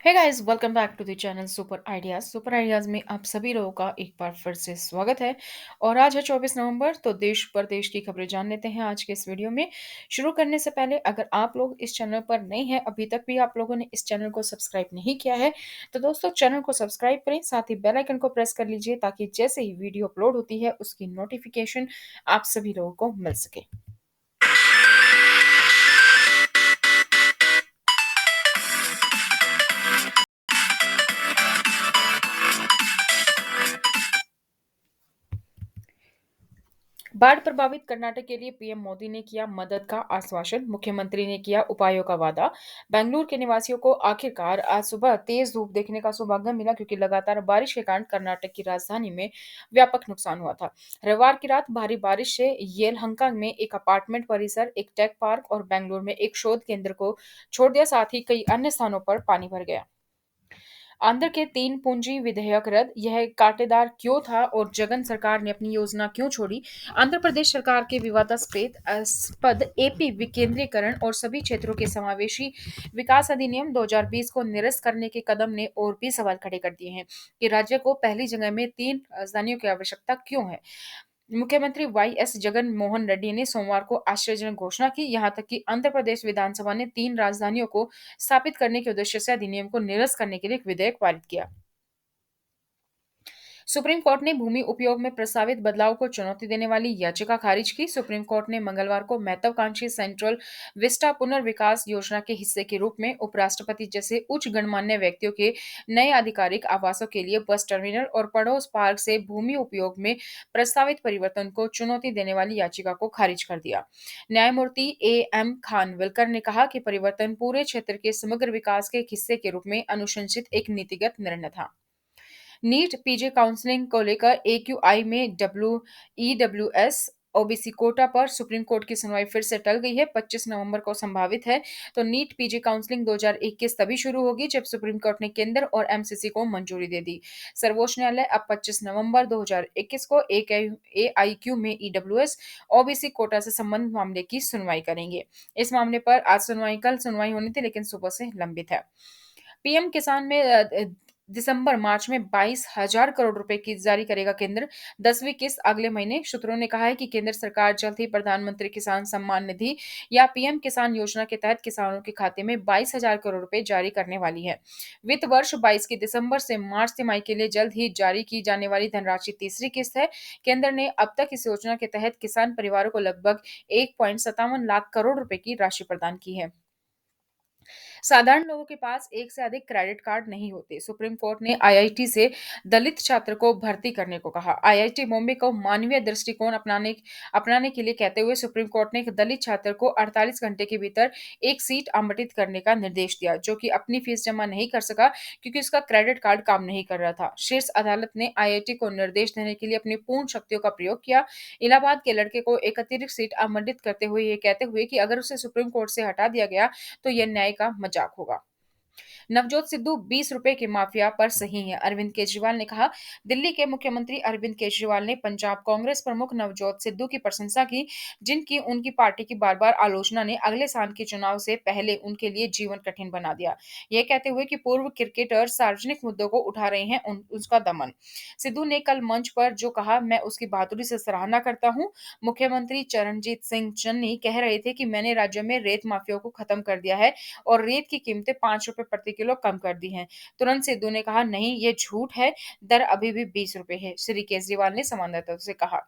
Hey guys, welcome back to the channel super ideas में आप सभी लोगों का एक बार फिर से स्वागत है। और आज है 24 नवंबर, तो देश प्रदेश की खबरें जान लेते हैं आज के इस वीडियो में। शुरू करने से पहले अगर आप लोग इस चैनल पर नए हैं, अभी तक भी आप लोगों ने इस चैनल को सब्सक्राइब नहीं किया है, तो दोस्तों चैनल को सब्सक्राइब करें, साथ ही बेल आइकन को प्रेस कर लीजिए ताकि जैसे ही वीडियो अपलोड होती है उसकी नोटिफिकेशन आप सभी लोगों को मिल सके। बाढ़ प्रभावित कर्नाटक के लिए पीएम मोदी ने किया मदद का आश्वासन, मुख्यमंत्री ने किया उपायों का वादा। बेंगलुरु के निवासियों को आखिरकार आज सुबह तेज धूप देखने का सौभाग्य मिला, क्योंकि लगातार बारिश के कारण कर्नाटक की राजधानी में व्यापक नुकसान हुआ था। रविवार की रात भारी बारिश से येलहंका में एक अपार्टमेंट परिसर, एक टेक पार्क और बेंगलुरु में एक शोध केंद्र को छोड़ दिया, साथ ही कई अन्य स्थानों पर पानी भर गया। आंध्र के तीन पूंजी विधेयक रद्द, यह कांटेदार क्यों था और जगन सरकार ने अपनी योजना क्यों छोड़ी? आंध्र प्रदेश सरकार के विवादास्पद एपी विकेंद्रीकरण और सभी क्षेत्रों के समावेशी विकास अधिनियम 2020 को निरस्त करने के कदम ने और भी सवाल खड़े कर दिए हैं कि राज्य को पहली जगह में तीन राजधानियों की आवश्यकता क्यों है। मुख्यमंत्री वाईएस जगन मोहन रेड्डी ने सोमवार को आश्चर्यजनक घोषणा की, यहां तक कि आंध्र प्रदेश विधानसभा ने तीन राजधानियों को स्थापित करने के उद्देश्य से अधिनियम को निरस्त करने के लिए एक विधेयक पारित किया। सुप्रीम कोर्ट ने भूमि उपयोग में प्रस्तावित बदलाव को चुनौती देने वाली याचिका खारिज की। सुप्रीम कोर्ट ने मंगलवार को महत्वाकांक्षी सेंट्रल विस्टा पुनर्विकास योजना के हिस्से के रूप में उपराष्ट्रपति जैसे उच्च गणमान्य व्यक्तियों के नए आधिकारिक आवासों के लिए बस टर्मिनल और पड़ोस पार्क से भूमि उपयोग में प्रस्तावित परिवर्तन को चुनौती देने वाली याचिका को खारिज कर दिया। न्यायमूर्ति ए एम खानविलकर ने कहा कि परिवर्तन पूरे क्षेत्र के समग्र विकास के एक हिस्से के रूप में अनुशंसित एक नीतिगत निर्णय था। नीट पीजी काउंसलिंग को लेकर एक्यूआई में ईडब्ल्यूएस ओबीसी कोटा पर सुप्रीम कोर्ट की सुनवाई फिर से टल गई है। 25 नवंबर को संभावित है। तो नीट पीजी काउंसलिंग 2021 तभी शुरू होगी जब सुप्रीम कोर्ट ने केंद्र और एमसीसी को मंजूरी दे दी। सर्वोच्च न्यायालय अब 25 नवंबर 2021 को एआईक्यू में ईडब्ल्यूएस ओबीसी कोटा से संबंधित मामले की सुनवाई करेंगे। इस मामले पर कल सुनवाई होनी थी, लेकिन सुबह से लंबित है। पीएम किसान में दिसंबर मार्च में 22,000 करोड़ रुपए की जारी करेगा केंद्र। 10वीं किस्त अगले महीने। सूत्रों ने कहा है कि केंद्र सरकार जल्द ही प्रधानमंत्री किसान सम्मान निधि या पीएम किसान योजना के तहत किसानों के खाते में 22,000 करोड़ रुपए जारी करने वाली है। वित्त वर्ष 22 की दिसंबर से मार्च तिमाही के लिए जल्द ही जारी की जाने वाली धनराशि तीसरी किस्त है। केंद्र ने अब तक इस योजना के तहत किसान परिवारों को लगभग 1.57 लाख करोड़ रुपए की राशि प्रदान की है। साधारण लोगों के पास एक से अधिक क्रेडिट कार्ड नहीं होते। सुप्रीम कोर्ट ने आईआईटी से दलित छात्र को भर्ती करने को कहा। आईआईटी मुंबई को मानवीय दृष्टिकोण अपनाने के लिए कहते हुए सुप्रीम कोर्ट ने एक दलित छात्र को 48 घंटे के भीतर एक सीट आवंटित करने का निर्देश दिया, जो कि अपनी फीस जमा नहीं कर सका क्योंकि उसका क्रेडिट कार्ड काम नहीं कर रहा था। शीर्ष अदालत ने आईआईटी को निर्देश देने के लिए अपनी पूर्ण शक्तियों का प्रयोग किया। इलाहाबाद के लड़के को एक अतिरिक्त सीट आवंटित करते हुए ये कहते हुए कि अगर उसे सुप्रीम कोर्ट से हटा दिया गया तो यह न्याय का मजाक होगा। नवजोत सिद्धू 20 रुपए के माफिया पर सही है, अरविंद केजरीवाल ने कहा। दिल्ली के मुख्यमंत्री अरविंद केजरीवाल ने पंजाब कांग्रेस प्रमुख नवजोत सिद्धू की प्रशंसा की, जिनकी उनकी पार्टी की बार बार आलोचना ने अगले साल के चुनाव से पहले उनके लिए जीवन कठिन बना दिया। यह कहते हुए कि पूर्व क्रिकेटर सार्वजनिक मुद्दों को उठा रहे हैं, उसका दमन। सिद्धू ने कल मंच पर जो कहा, मैं उसकी बहादुरी से सराहना करता हूं। मुख्यमंत्री चरणजीत सिंह चन्नी कह रहे थे कि मैंने राज्य में रेत माफिया को खत्म कर दिया है और रेत की कीमतें 5 रुपए प्रति किलो कम कर दी हैं। तुरंत सिद्धू ने कहा, नहीं, ये झूठ है, दर अभी भी 20 रुपए है। श्री केजरीवाल ने संवाददाताओं से कहा।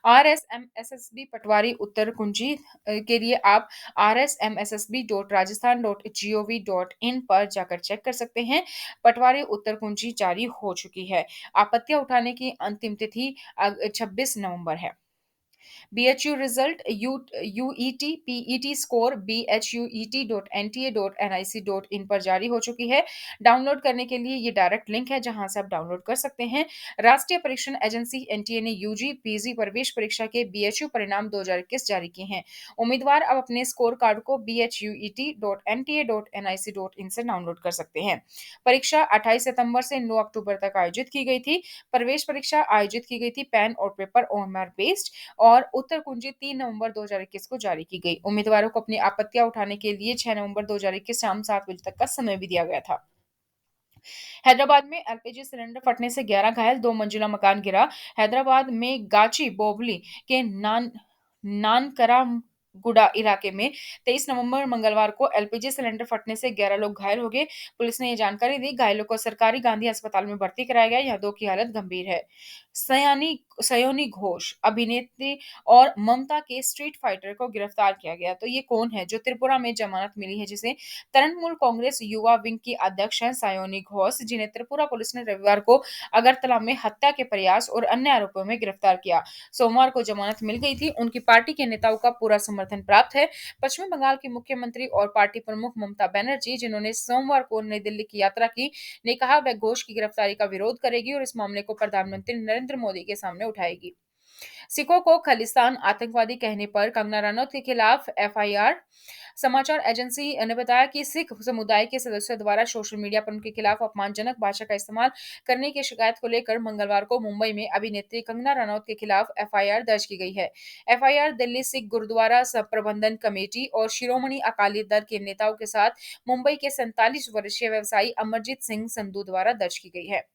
RSMSSB पटवारी उत्तर कुंजी के लिए आप rsmssb.rajasthan.gov.in पर जाकर चेक कर सकते हैं। पटवारी उत्तर कुंजी जारी हो चुकी है। आपत्तियां उठाने की अंतिम तिथि 26 नवंबर है। BHU result UET PET score bhuet.nta.nic.in पर जारी हो चुकी है। डाउनलोड करने के लिए ये डायरेक्ट लिंक है, जहां से आप डाउनलोड कर सकते हैं। राष्ट्रीय परीक्षण एजेंसी एनटीए ने यूजी पीजी प्रवेश परीक्षा के बीएचयू परिणाम 2021 जारी किए हैं। उम्मीदवार अब अपने स्कोर कार्ड को bhuet.nta.nic.in से डाउनलोड कर सकते हैं। परीक्षा 28 सितंबर से 9 अक्टूबर तक आयोजित की गई थी। प्रवेश परीक्षा आयोजित की गई थी पेन और पेपर ओएमआर बेस्ड, और उत्तर कुंजी 3 नवंबर 2021 को जारी की गई। उम्मीदवारों को अपनी आपत्तियां उठाने के लिए 6 नवंबर 2021 शाम 7 बजे तक का समय भी दिया गया था। हैदराबाद में एलपीजी सिलेंडर फटने से 11 घायल, 2 मंजिला मकान गिरा। हैदराबाद में गाची बोवली के नानकरा गुडा इलाके में 23 नवंबर मंगलवार को एलपीजी सिलेंडर फटने से 11 लोग घायल हो गए। पुलिस ने ये जानकारी दी। घायलों को सरकारी गांधी अस्पताल में भर्ती कराया गया। यहाँ दो की हालत गंभीर है। सयोनी घोष अभिनेत्री और ममता के स्ट्रीट फाइटर को गिरफ्तार किया गया। तो ये कौन है जो त्रिपुरा में जमानत मिली है, जिसे तृणमूल कांग्रेस युवा विंग की अध्यक्ष हैं सायोनी घोष, जिन्हें त्रिपुरा पुलिस ने रविवार को अगरतला में हत्या के प्रयास और अन्य आरोपों में गिरफ्तार किया। सोमवार को जमानत मिल गई थी। उनकी पार्टी के नेताओं का पूरा समर्थन प्राप्त है। पश्चिम बंगाल की मुख्यमंत्री और पार्टी प्रमुख ममता बनर्जी, जिन्होंने सोमवार को नई दिल्ली की यात्रा की, ने कहा वह घोष की गिरफ्तारी का विरोध करेगी और इस मामले को प्रधानमंत्री नरेंद्र मोदी के सामने उठाएगी। सिखों को खालिस्तान आतंकवादी कहने पर कंगना रनौत के खिलाफ एफआईआर। समाचार एजेंसी ने बताया कि सिख समुदाय के सदस्यों द्वारा सोशल मीडिया पर उनके खिलाफ अपमानजनक भाषा का इस्तेमाल करने की शिकायत को लेकर मंगलवार को मुंबई में अभिनेत्री कंगना रनौत के खिलाफ एफआईआर दर्ज की गई है। एफआईआर दिल्ली सिख गुरुद्वारा प्रबंधन कमेटी और शिरोमणि अकाली दल के नेताओं के साथ मुंबई के 47 वर्षीय व्यवसायी अमरजीत सिंह संधू द्वारा दर्ज की गई है।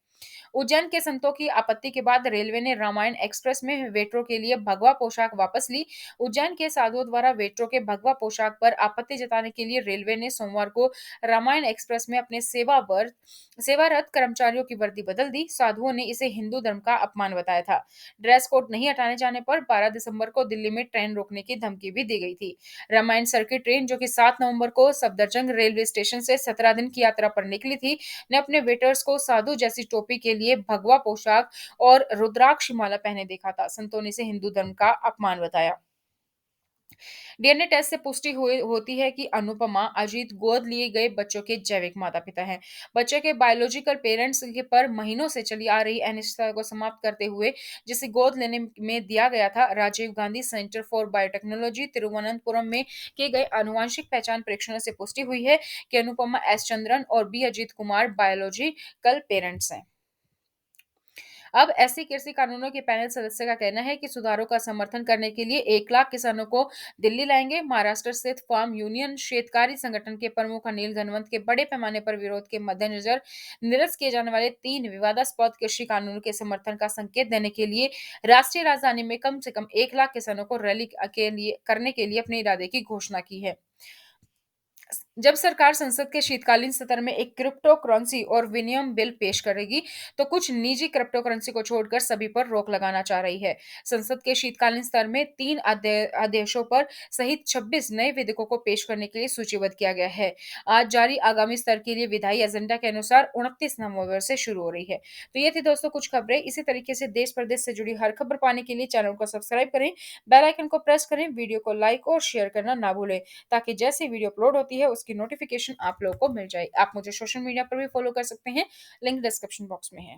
उज्जैन के संतों की आपत्ति के बाद रेलवे ने रामायण एक्सप्रेस में वेटरों के लिए भगवा पोशाक वापस ली। उज्जैन के साधुओं द्वारा वेटरों के भगवा पोशाक पर आपत्ति जताने के लिए रेलवे ने सोमवार को रामायण एक्सप्रेस में अपने सेवारत कर्मचारियों की वर्दी बदल दी। साधुओं ने इसे हिंदू धर्म का अपमान बताया था। ड्रेस कोड नहीं हटाने जाने पर 12 दिसंबर को दिल्ली में ट्रेन रोकने की धमकी भी दी गई थी। रामायण सर्किट ट्रेन, जो कि 7 नवंबर को सफदरजंग रेलवे स्टेशन से 17 दिन की यात्रा पर निकली थी, ने अपने वेटर्स को साधु जैसी टोपी के लिए भगवा पोशाक और रुद्राक्ष माला पहने देखा था। संतों ने इसे हिंदू धर्म का अपमान बताया। डीएनए टेस्ट से पुष्टि हुई होती है कि अनुपमा अजीत गोद लिए गए बच्चों के जैविक माता पिता हैं। बच्चे के बायोलॉजिकल पेरेंट्स के पर महीनों से चली आ रही अनिश्चितता को समाप्त करते हुए, जिसे गोद लेने में दिया गया था, Rajiv Gandhi centre for biotechnology Thiruvananthapuram में किए गए आनुवंशिक पहचान परीक्षणों से पुष्टि हुई है कि अनुपमा एस चंद्रन और B Ajit Kumar biological parents हैं। अब ऐसी कृषि कानूनों के पैनल सदस्य का कहना है कि सुधारों का समर्थन करने के लिए 1 लाख किसानों को दिल्ली लाएंगे। महाराष्ट्र स्थित फार्म यूनियन शेतकारी संगठन के प्रमुख अनिल घनवंत के बड़े पैमाने पर विरोध के मद्देनजर निरस्त किए जाने वाले 3 विवादास्पद कृषि कानूनों के समर्थन का संकेत देने के लिए राष्ट्रीय राजधानी में कम से कम 1 लाख किसानों को रैली के लिए करने के लिए अपने इरादे की घोषणा की है। जब सरकार संसद के शीतकालीन सत्र में एक क्रिप्टो करेंसी और विनिमय बिल पेश करेगी, तो कुछ निजी क्रिप्टो करेंसी को छोड़कर सभी पर रोक लगाना चाह रही है। संसद के शीतकालीन सत्र में 3 अध्यादेशों पर सहित 26 नए विधेयकों को पेश करने के लिए सूचीबद्ध किया गया है। आज जारी आगामी सत्र के लिए विधायी एजेंडा के अनुसार 29 नवंबर से शुरू हो रही है। तो ये थी दोस्तों कुछ खबरें। इसी तरीके से देश प्रदेश से जुड़ी हर खबर पाने के लिए चैनल को सब्सक्राइब करें, बेल आइकन को प्रेस करें, वीडियो को लाइक और शेयर करना ना भूलें, ताकि जैसे वीडियो अपलोड होती है उसकी नोटिफिकेशन आप लोगों को मिल जाए। आप मुझे सोशल मीडिया पर भी फॉलो कर सकते हैं, लिंक डिस्क्रिप्शन बॉक्स में है।